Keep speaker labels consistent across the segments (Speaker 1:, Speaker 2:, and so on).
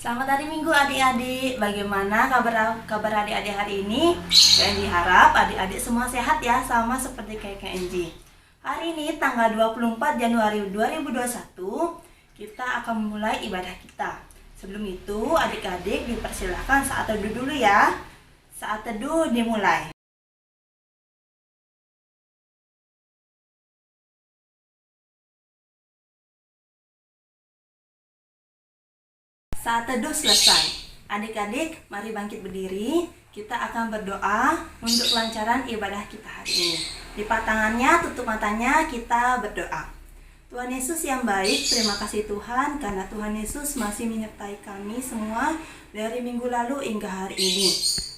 Speaker 1: Selamat hari Minggu adik-adik. Bagaimana kabar adik-adik hari ini? Kenji harap adik-adik semua sehat ya, sama seperti kayak Kenji. Hari ini tanggal 24 Januari 2021 kita akan memulai ibadah kita. Sebelum itu adik-adik dipersilakan saat teduh dulu ya. Saat teduh dimulai. Saat teduh selesai, adik-adik mari bangkit berdiri. Kita akan berdoa untuk kelancaran ibadah kita hari ini. Lipat tangannya, tutup matanya, kita berdoa. Tuhan Yesus yang baik, terima kasih Tuhan karena Tuhan Yesus masih menyertai kami semua dari minggu lalu hingga hari ini.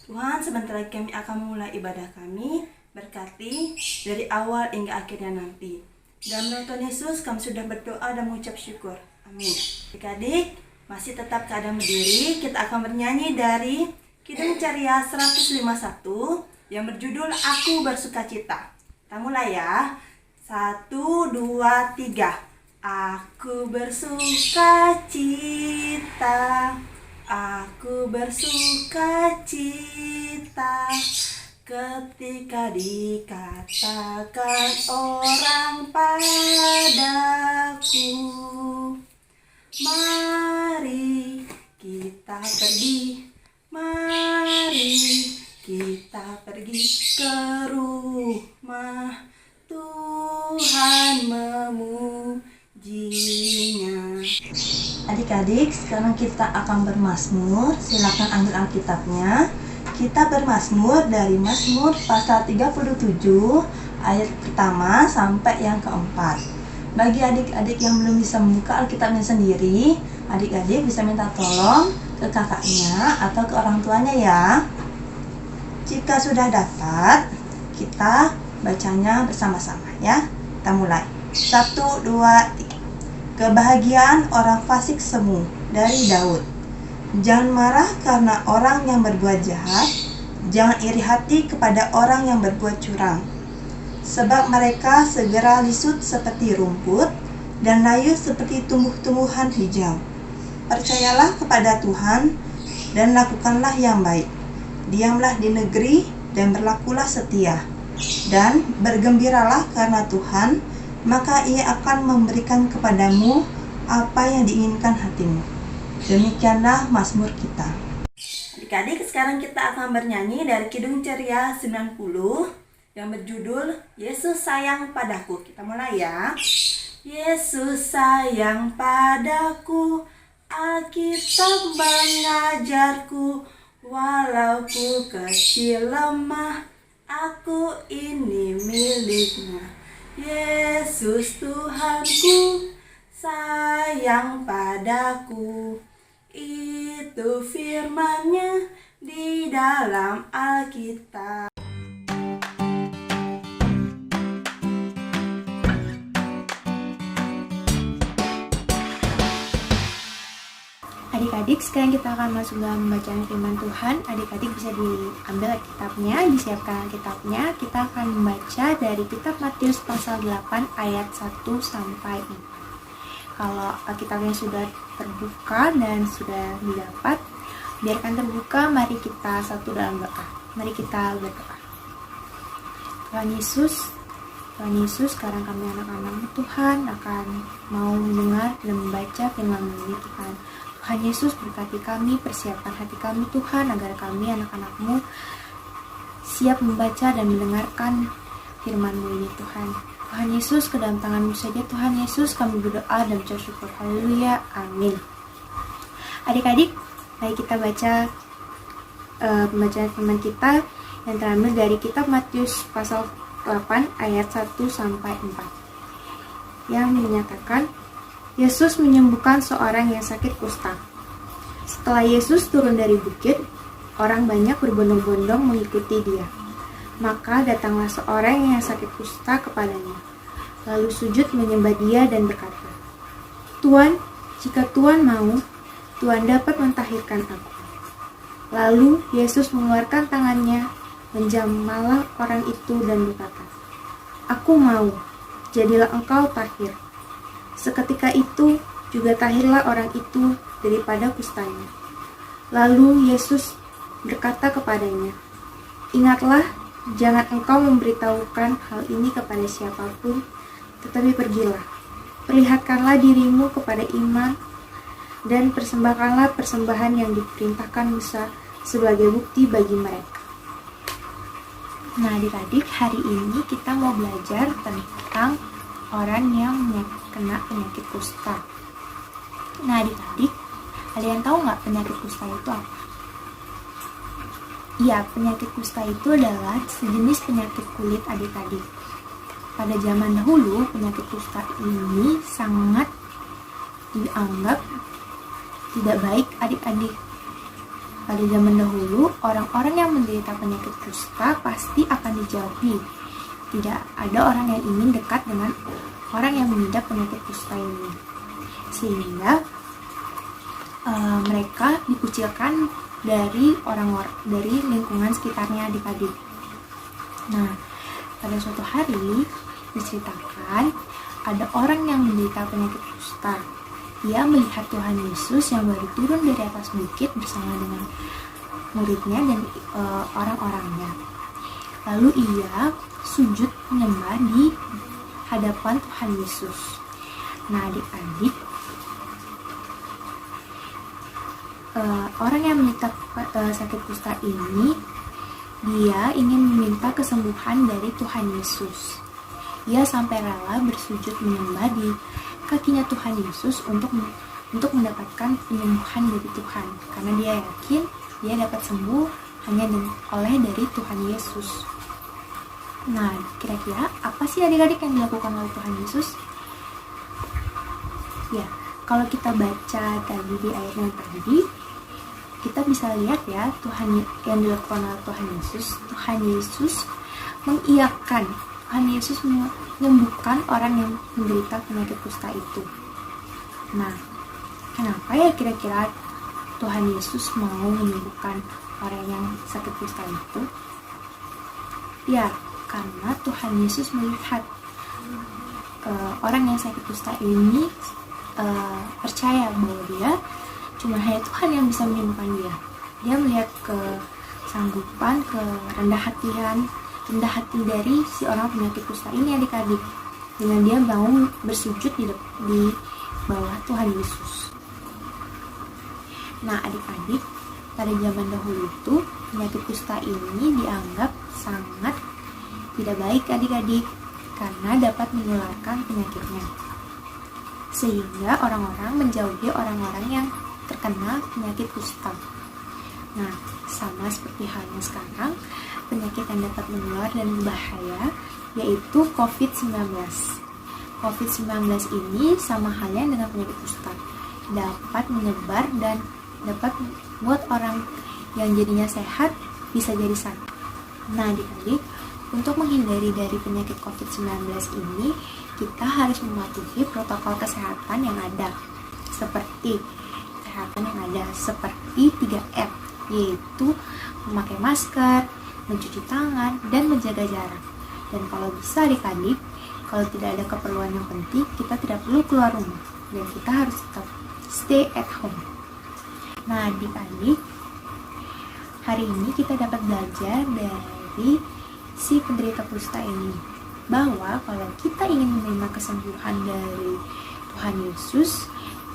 Speaker 1: Tuhan, sebentar lagi kami akan memulai ibadah kami. Berkati dari awal hingga akhirnya nanti. Dalam nama Tuhan Yesus kami sudah berdoa dan mengucap syukur. Amin. Adik-adik masih tetap keadaan berdiri, kita akan bernyanyi dari Kidung Ceria 151 yang berjudul Aku Bersukacita. Kita mulai ya. 1, 2, 3. Aku bersukacita, aku bersukacita ketika dikatakan orang padaku, mari kita pergi, mari kita pergi ke rumah Tuhan memujinya. Adik-adik, sekarang kita akan bermazmur. Silakan ambil Alkitabnya. Kita bermazmur dari Mazmur pasal 37 ayat pertama sampai yang keempat. Bagi adik-adik yang belum bisa membuka Alkitabnya sendiri, adik-adik bisa minta tolong ke kakaknya atau ke orang tuanya ya. Jika sudah dapat, kita bacanya bersama-sama ya. Kita mulai. 1, 2, 3. Kebahagiaan orang fasik semu dari Daud. Jangan marah karena orang yang berbuat jahat, jangan iri hati kepada orang yang berbuat curang. Sebab mereka segera lisut seperti rumput dan layu seperti tumbuh-tumbuhan hijau. Percayalah kepada Tuhan dan lakukanlah yang baik. Diamlah di negeri dan berlakulah setia. Dan bergembiralah karena Tuhan, maka Ia akan memberikan kepadamu apa yang diinginkan hatimu. Demikianlah mazmur kita. Adik-adik, sekarang kita akan bernyanyi dari Kidung Ceria 90 yang berjudul Yesus Sayang Padaku. Kita mulai ya. Yesus sayang padaku, Alkitab mengajarku, walau ku kecil lemah, aku ini miliknya. Yesus Tuhanku sayang padaku, itu firman-Nya di dalam Alkitab.
Speaker 2: Adik-adik, sekarang kita akan masuk dalam bacaan firman Tuhan. Adik-adik bisa diambil Alkitabnya, disiapkan Alkitabnya. Kita akan membaca dari kitab Matius pasal 8 ayat 1 sampai 4. Kalau Alkitabnya sudah terbuka dan sudah didapat, biarkan terbuka. Mari kita satu dalam doa. Mari kita berdoa. Tuhan Yesus, sekarang kami anak-anak-Mu Tuhan akan mau mendengar dan membaca firman-Mu Tuhan. Tuhan Yesus, berkati kami, persiapkan hati kami Tuhan, agar kami anak-anak-Mu siap membaca dan mendengarkan firman-Mu ini Tuhan. Tuhan Yesus, ke dalam tangan-Mu saja Tuhan Yesus kami berdoa dan ucap syukur. Haleluya, amin. Adik-adik, mari kita baca pembacaan firman kita yang terambil dari kitab Matius pasal 8 ayat 1 sampai 4 yang menyatakan, Yesus menyembuhkan seorang yang sakit kusta. Setelah Yesus turun dari bukit, orang banyak berbondong-bondong mengikuti Dia. Maka datanglah seorang yang sakit kusta kepadanya, lalu sujud menyembah Dia dan berkata, Tuan, jika Tuan mau, Tuan dapat mentahirkan aku. Lalu Yesus mengeluarkan tangannya, menjamah orang itu dan berkata, Aku mau, jadilah engkau tahir. Seketika itu juga tahirlah orang itu daripada kustanya. Lalu Yesus berkata kepadanya, "Ingatlah, jangan engkau memberitahukan hal ini kepada siapapun, tetapi pergilah, perlihatkanlah dirimu kepada imam, dan persembahkanlah persembahan yang diperintahkan Musa sebagai bukti bagi mereka." Nah, adik-adik, hari ini kita mau belajar tentang orang yang kena penyakit kusta. Nah, adik-adik, kalian tahu nggak penyakit kusta itu apa? Ya, penyakit kusta itu adalah sejenis penyakit kulit, adik-adik. Pada zaman dahulu, penyakit kusta ini sangat dianggap tidak baik, adik-adik. Pada zaman dahulu, orang-orang yang menderita penyakit kusta pasti akan dijauhi. Tidak ada orang yang ingin dekat dengan orang yang mengidap penyakit kusta ini. Sehingga mereka dikucilkan dari lingkungan sekitarnya, adik-adik. Nah, pada suatu hari diceritakan ada orang yang menderita penyakit kusta. Ia melihat Tuhan Yesus yang baru turun dari atas bukit bersama dengan muridnya dan orang-orangnya. Lalu ia sujud menyembah di hadapan Tuhan Yesus. Nah, adik-adik, orang yang menderita sakit kusta ini, dia ingin meminta kesembuhan dari Tuhan Yesus. Ia sampai rela bersujud menyembah di kakinya Tuhan Yesus untuk mendapatkan penyembuhan dari Tuhan, karena dia yakin dia dapat sembuh hanya oleh dari Tuhan Yesus. Nah, kira-kira apa sih adik-adik yang dilakukan oleh Tuhan Yesus? Ya, kalau kita baca tadi di ayat yang tadi, kita bisa lihat ya, Tuhan yang dilakukan oleh Tuhan Yesus mengiyakan, Tuhan Yesus menyembuhkan orang yang menderita penyakit kusta itu. Nah, kenapa ya kira-kira Tuhan Yesus mau menyembuhkan orang yang sakit kusta itu? Ya, karena Tuhan Yesus melihat orang yang sakit kusta ini percaya bahwa dia cuma hanya Tuhan yang bisa menyembuhkan dia. Dia melihat kesanggupan, kerendah hati dari si orang penyakit kusta ini, adik-adik, dengan dia mau bersujud di bawah Tuhan Yesus. Nah, adik-adik, pada zaman dahulu itu penyakit kusta ini dianggap sangat tidak baik, adik-adik, karena dapat menularkan penyakitnya. Sehingga orang-orang menjauhi orang-orang yang terkena penyakit kusta. Nah, sama seperti halnya sekarang, penyakit yang dapat menular dan berbahaya yaitu COVID-19. COVID-19 ini sama halnya dengan penyakit kusta, dapat menyebar dan dapat membuat orang yang jadinya sehat bisa jadi sakit. Nah, adik-adik, untuk menghindari dari penyakit COVID-19 ini, kita harus mematuhi protokol kesehatan yang ada, seperti 3M, yaitu memakai masker, mencuci tangan, dan menjaga jarak. Dan kalau bisa, adik-adik, kalau tidak ada keperluan yang penting, kita tidak perlu keluar rumah, dan kita harus tetap stay at home. Nah, adik-adik, hari ini kita dapat belajar dari si penderita kusta ini, bahwa kalau kita ingin menerima kesembuhan dari Tuhan Yesus,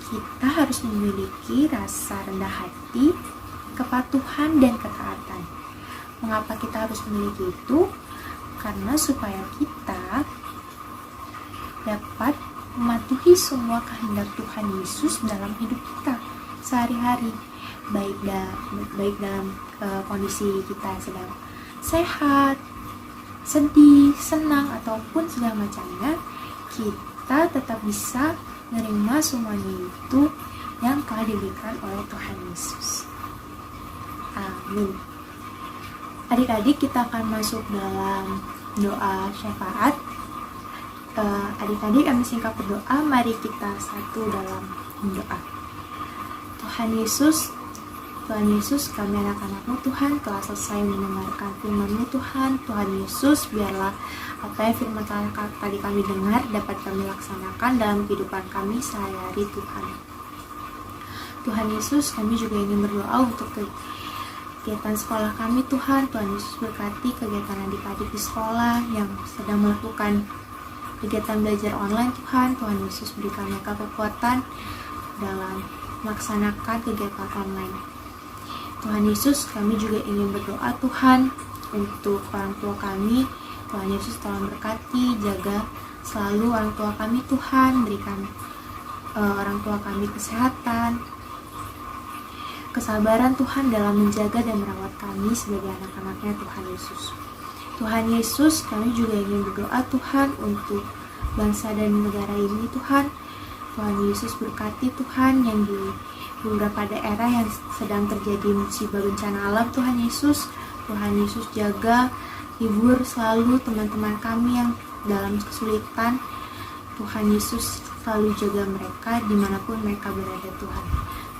Speaker 2: kita harus memiliki rasa rendah hati, kepatuhan, dan ketaatan. Mengapa kita harus memiliki itu? Karena supaya kita dapat mematuhi semua kehendak Tuhan Yesus dalam hidup kita sehari-hari, baik dalam kondisi kita sedang sehat, sedih, senang, ataupun segala macamnya, kita tetap bisa menerima semuanya itu yang telah diberikan oleh Tuhan Yesus. Amin. Adik-adik, kita akan masuk dalam doa syafaat. Adik-adik, kami singkat berdoa. Mari kita satu dalam doa. Tuhan Yesus, kami anak-anak-Mu Tuhan, telah selesai mendengarkan firman-Mu Tuhan. Tuhan Yesus, biarlah apa yang firman tadi kami dengar dapat kami laksanakan dalam kehidupan kami sehari-hari, Tuhan. Tuhan Yesus, kami juga ingin berdoa untuk kegiatan sekolah kami Tuhan. Tuhan Yesus berkati kegiatan adik-adik di sekolah yang sedang melakukan kegiatan belajar online Tuhan. Tuhan Yesus berikan mereka kekuatan dalam melaksanakan kegiatan online. Tuhan Yesus, kami juga ingin berdoa Tuhan untuk orang tua kami. Tuhan Yesus tolong berkati, jaga selalu orang tua kami Tuhan. Berikan orang tua kami kesehatan, kesabaran Tuhan dalam menjaga dan merawat kami sebagai anak-anaknya Tuhan Yesus. Tuhan Yesus, kami juga ingin berdoa Tuhan untuk bangsa dan negara ini Tuhan. Tuhan Yesus berkati Tuhan yang di beberapa daerah yang sedang terjadi musibah bencana alam Tuhan Yesus. Tuhan Yesus jaga, hibur selalu teman-teman kami yang dalam kesulitan. Tuhan Yesus selalu jaga mereka dimanapun mereka berada Tuhan.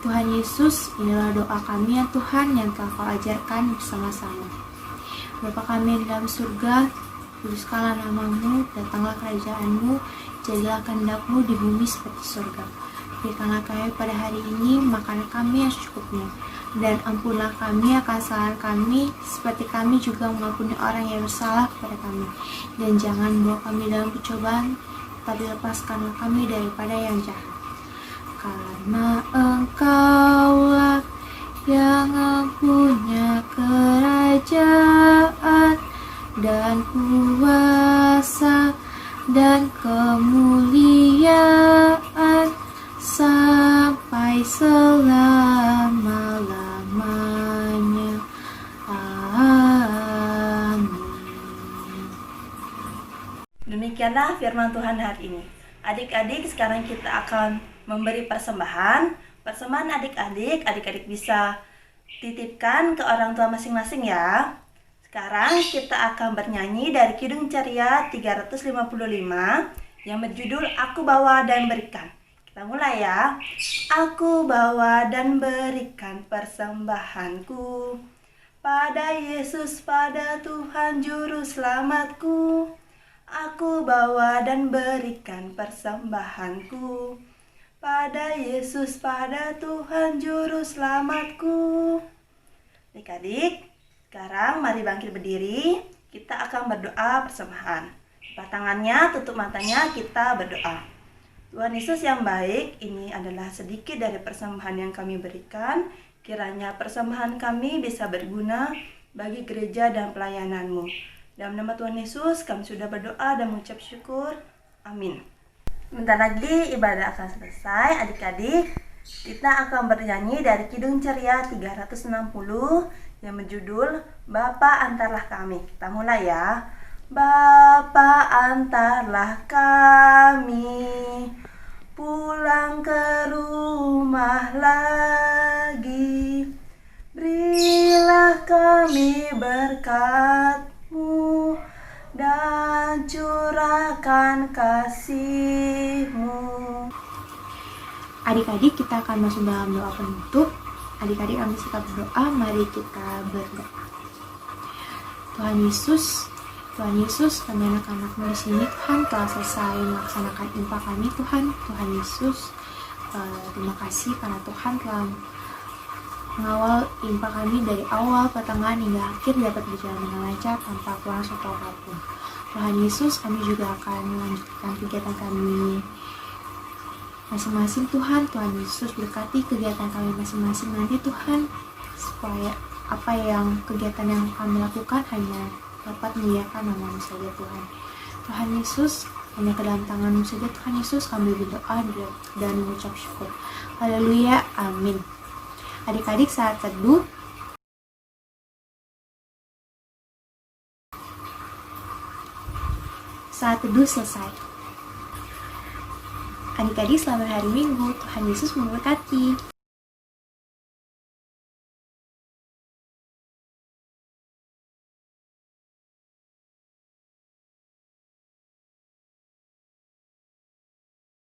Speaker 2: Tuhan Yesus, inilah doa kami ya Tuhan yang telah Kau ajarkan bersama-sama. Bapa kami yang dalam surga, kuduskanlah nama-Mu, datanglah kerajaan-Mu, jadilah kehendak-Mu di bumi seperti surga. Berikanlah kami pada hari ini makanan kami yang secukupnya, dan ampunlah kami akan kesalahan kami, seperti kami juga mengampuni orang yang bersalah kepada kami. Dan jangan bawa kami dalam pencobaan, tapi lepaskanlah kami daripada yang jahat. Karena Engkaulah yang mempunyai kerajaan dan kuasa dan kemuliaan sampai selama-lamanya. Amin.
Speaker 1: Demikianlah firman Tuhan hari ini. Adik-adik, sekarang kita akan memberi persembahan. Persembahan adik-adik bisa titipkan ke orang tua masing-masing ya. Sekarang kita akan bernyanyi dari Kidung Ceria 355 yang berjudul Aku Bawa dan Berikan. Kita mulai ya. Aku bawa dan berikan persembahanku pada Yesus, pada Tuhan Juru Selamatku. Aku bawa dan berikan persembahanku pada Yesus, pada Tuhan Juru Selamatku. Adik-adik, sekarang mari bangkit berdiri. Kita akan berdoa persembahan. Buka tangannya, tutup matanya, kita berdoa. Tuhan Yesus yang baik, ini adalah sedikit dari persembahan yang kami berikan. Kiranya persembahan kami bisa berguna bagi gereja dan pelayanan-Mu. Dalam nama Tuhan Yesus, kami sudah berdoa dan mengucap syukur. Amin. Bentar lagi ibadah akan selesai. Adik-adik, kita akan bernyanyi dari Kidung Ceria 360 yang berjudul Bapa Antarlah Kami. Kita mulai ya. Bapa antarlah kami pulang ke rumah lagi. Berilah kami berkat-Mu dan curahkan kasih-Mu.
Speaker 2: Adik-adik, kita akan masuk dalam doa penutup. Adik-adik ambil sikap berdoa, mari kita berdoa. Tuhan Yesus, kami anak-anak-Mu di sini Tuhan telah selesai melaksanakan infak kami Tuhan. Tuhan Yesus, terima kasih karena Tuhan telah mengawal infak kami dari awal, pertengahan hingga akhir dapat berjalan dengan lancar tanpa kurang suatu apapun. Tuhan Yesus, kami juga akan melanjutkan kegiatan kami masing-masing Tuhan. Tuhan Yesus berkati kegiatan kami masing-masing nanti Tuhan, supaya apa yang kegiatan yang kami lakukan hanya dapat memuliakan nama-Mu saja Tuhan. Tuhan Yesus, hanya ke dalam tangan-Mu saja Tuhan Yesus kami berdoa dan mengucap syukur. Haleluya, amin. Adik-adik, saat teduh. Saat teduh selesai. Adik-adik, selamat hari Minggu. Tuhan Yesus memberkati.